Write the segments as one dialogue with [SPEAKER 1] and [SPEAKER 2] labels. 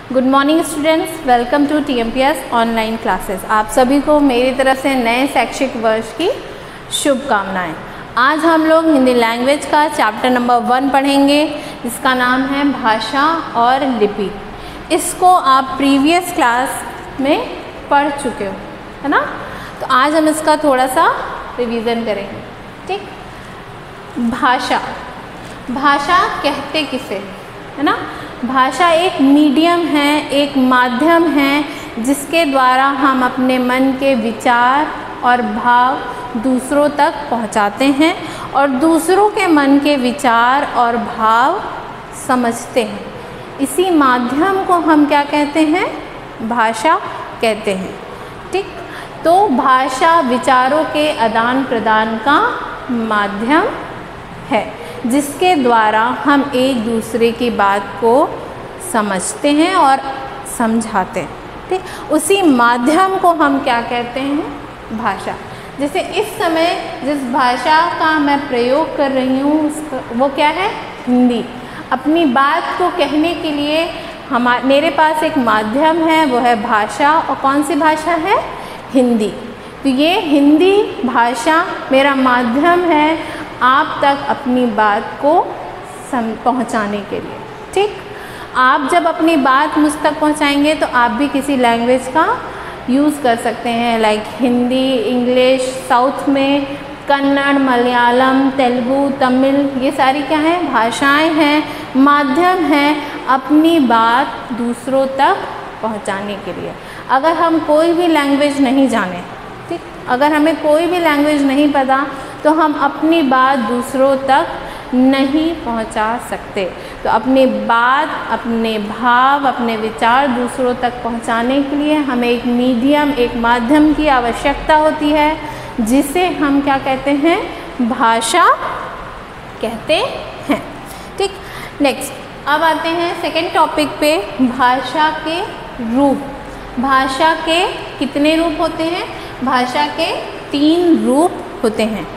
[SPEAKER 1] Good morning students, welcome to TMPS online classes. आप सभी को मेरी तरफ से नए शैक्षिक वर्ष की शुभकामनाएं। आज हम लोग हिंदी लैंग्वेज का चैप्टर नंबर 1 पढ़ेंगे, जिसका नाम है भाषा और लिपि। इसको आप प्रीवियस क्लास में पढ़ चुके हो, है ना। तो आज हम इसका थोड़ा सा रिवीजन करेंगे, ठीक। भाषा, भाषा कहते किसे, है ना। भाषा एक मीडियम है, एक माध्यम है जिसके द्वारा हम अपने मन के विचार और भाव दूसरों तक पहुंचाते हैं और दूसरों के मन के विचार और भाव समझते हैं। इसी माध्यम को हम क्या कहते हैं, भाषा कहते हैं, ठीक। तो भाषा विचारों के आदान प्रदान का माध्यम है, जिसके द्वारा हम एक दूसरे की बात को समझते हैं और समझाते हैं, ठीक। उसी माध्यम को हम क्या कहते हैं, भाषा। जैसे इस समय जिस भाषा का मैं प्रयोग कर रही हूँ वो क्या है, हिंदी। अपनी बात को कहने के लिए मेरे पास एक माध्यम है, वो है भाषा। और कौन सी भाषा है, हिंदी। तो ये हिंदी भाषा मेरा माध्यम है आप तक अपनी बात को पहुंचाने के लिए, ठीक। आप जब अपनी बात मुझ तक पहुंचाएंगे तो आप भी किसी लैंग्वेज का यूज़ कर सकते हैं, लाइक हिंदी, इंग्लिश, साउथ में कन्नड़, मलयालम, तेलुगु, तमिल, ये सारी क्या हैं, भाषाएं हैं, माध्यम हैं अपनी बात दूसरों तक पहुंचाने के लिए। अगर हम कोई भी लैंग्वेज नहीं जाने, ठीक, अगर हमें कोई भी लैंग्वेज नहीं पता तो हम अपनी बात दूसरों तक नहीं पहुंचा सकते। तो अपनी बात, अपने भाव, अपने विचार दूसरों तक पहुंचाने के लिए हमें एक मीडियम, एक माध्यम की आवश्यकता होती है, जिसे हम क्या कहते हैं, भाषा कहते हैं, ठीक। नेक्स्ट अब आते हैं सेकेंड टॉपिक पे, भाषा के रूप। भाषा के कितने रूप होते हैं, भाषा के 3 रूप होते हैं।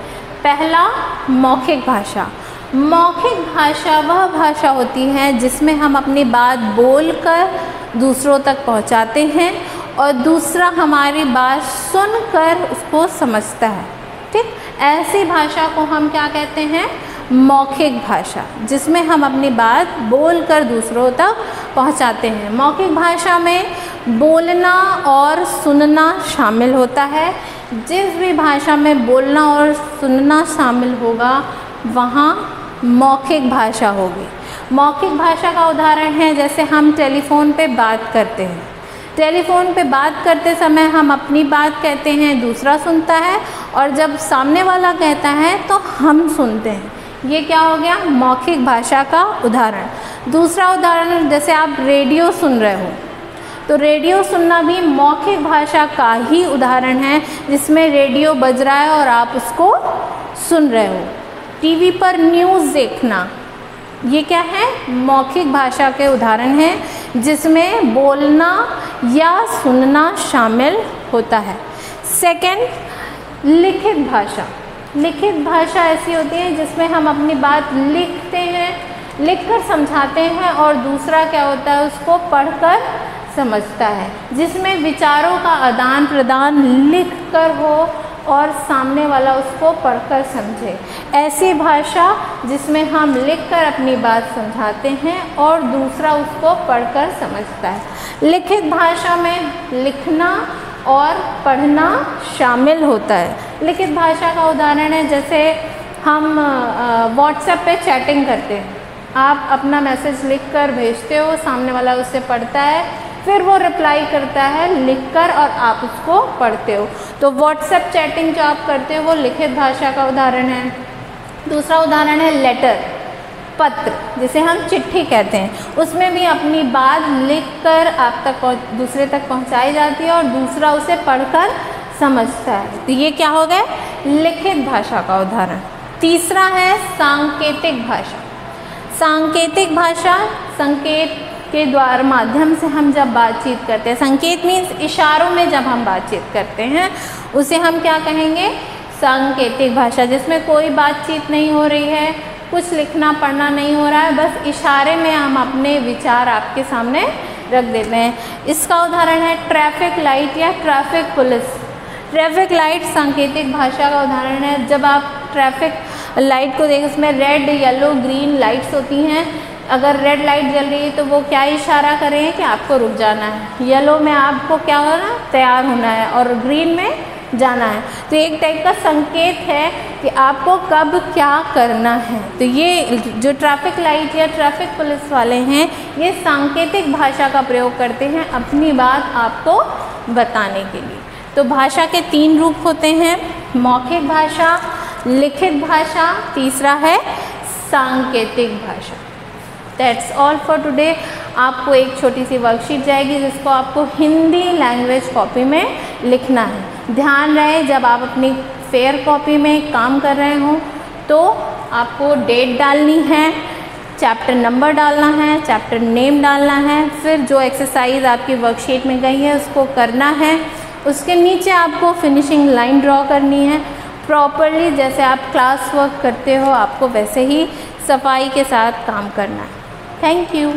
[SPEAKER 1] पहला, मौखिक भाषा। मौखिक भाषा वह भाषा होती है जिसमें हम अपनी बात बोलकर दूसरों तक पहुंचाते हैं और दूसरा हमारी बात सुनकर उसको समझता है, ठीक। ऐसी भाषा को हम क्या कहते हैं, मौखिक भाषा, जिसमें हम अपनी बात बोलकर दूसरों तक पहुंचाते हैं। मौखिक भाषा में बोलना और सुनना शामिल होता है। जिस भी भाषा में बोलना और सुनना शामिल होगा वहाँ मौखिक भाषा होगी। मौखिक भाषा का उदाहरण है, जैसे हम टेलीफोन पे बात करते हैं। टेलीफोन पे बात करते समय हम अपनी बात कहते हैं, दूसरा सुनता है, और जब सामने वाला कहता है तो हम सुनते हैं। ये क्या हो गया, मौखिक भाषा का उदाहरण। दूसरा उदाहरण, जैसे आप रेडियो सुन रहे हो, तो रेडियो सुनना भी मौखिक भाषा का ही उदाहरण है, जिसमें रेडियो बज रहा है और आप उसको सुन रहे हो। टीवी पर न्यूज़ देखना, ये क्या है, मौखिक भाषा के उदाहरण हैं, जिसमें बोलना या सुनना शामिल होता है। सेकंड, लिखित भाषा। लिखित भाषा ऐसी होती है जिसमें हम अपनी बात लिखते हैं, लिखकर समझाते हैं, और दूसरा क्या होता है, उसको पढ़कर समझता है, जिसमें विचारों का आदान प्रदान लिख कर हो और सामने वाला उसको पढ़कर समझे। ऐसी भाषा जिसमें हम लिखकर अपनी बात समझाते हैं और दूसरा उसको पढ़कर समझता है। लिखित भाषा में लिखना और पढ़ना शामिल होता है। लिखित भाषा का उदाहरण है, जैसे हम व्हाट्सएप पे चैटिंग करते हैं। आप अपना मैसेज लिखकर भेजते हो, सामने वाला उससे पढ़ता है, फिर वो रिप्लाई करता है लिखकर और आप उसको पढ़ते हो। तो व्हाट्सएप चैटिंग जो आप करते हो वो लिखित भाषा का उदाहरण है। दूसरा उदाहरण है लेटर, पत्र, जिसे हम चिट्ठी कहते हैं। उसमें भी अपनी बात लिखकर आप तक दूसरे तक पहुंचाई जाती है और दूसरा उसे पढ़कर समझता है। तो ये क्या हो गया, लिखित भाषा का उदाहरण। तीसरा है सांकेतिक भाषा। सांकेतिक भाषा, संकेत के द्वारा माध्यम से हम जब बातचीत करते हैं, संकेत मीन्स इशारों में जब हम बातचीत करते हैं, उसे हम क्या कहेंगे, सांकेतिक भाषा। जिसमें कोई बातचीत नहीं हो रही है, कुछ लिखना पढ़ना नहीं हो रहा है, बस इशारे में हम अपने विचार आपके सामने रख देते हैं। इसका उदाहरण है ट्रैफिक लाइट या ट्रैफिक पुलिस। ट्रैफिक लाइट सांकेतिक भाषा का उदाहरण है। जब आप ट्रैफिक लाइट को देखें, उसमें रेड, येलो, ग्रीन लाइट्स होती हैं। अगर रेड लाइट जल रही है तो वो क्या इशारा करें कि आपको रुक जाना है। येलो में आपको क्या होना, तैयार होना है, और ग्रीन में जाना है। तो एक टाइप का संकेत है कि आपको कब क्या करना है। तो ये जो ट्रैफिक लाइट या ट्रैफिक पुलिस वाले हैं, ये सांकेतिक भाषा का प्रयोग करते हैं अपनी बात आपको बताने के लिए। तो भाषा के 3 रूप होते हैं, मौखिक भाषा, लिखित भाषा, तीसरा है सांकेतिक भाषा। That's all for today. आपको एक छोटी सी वर्कशीट जाएगी जिसको आपको हिंदी लैंग्वेज कॉपी में लिखना है। ध्यान रहे जब आप अपनी फेयर कॉपी में काम कर रहे हो तो आपको डेट डालनी है, चैप्टर नंबर डालना है, चैप्टर नेम डालना है, फिर जो एक्सरसाइज आपकी वर्कशीट में गई है उसको करना है। उसके नीचे आपको फिनिशिंग लाइन ड्रॉ करनी है प्रॉपरली, जैसे आप क्लास वर्क करते हो आपको वैसे ही सफाई के साथ काम करना है। Thank you.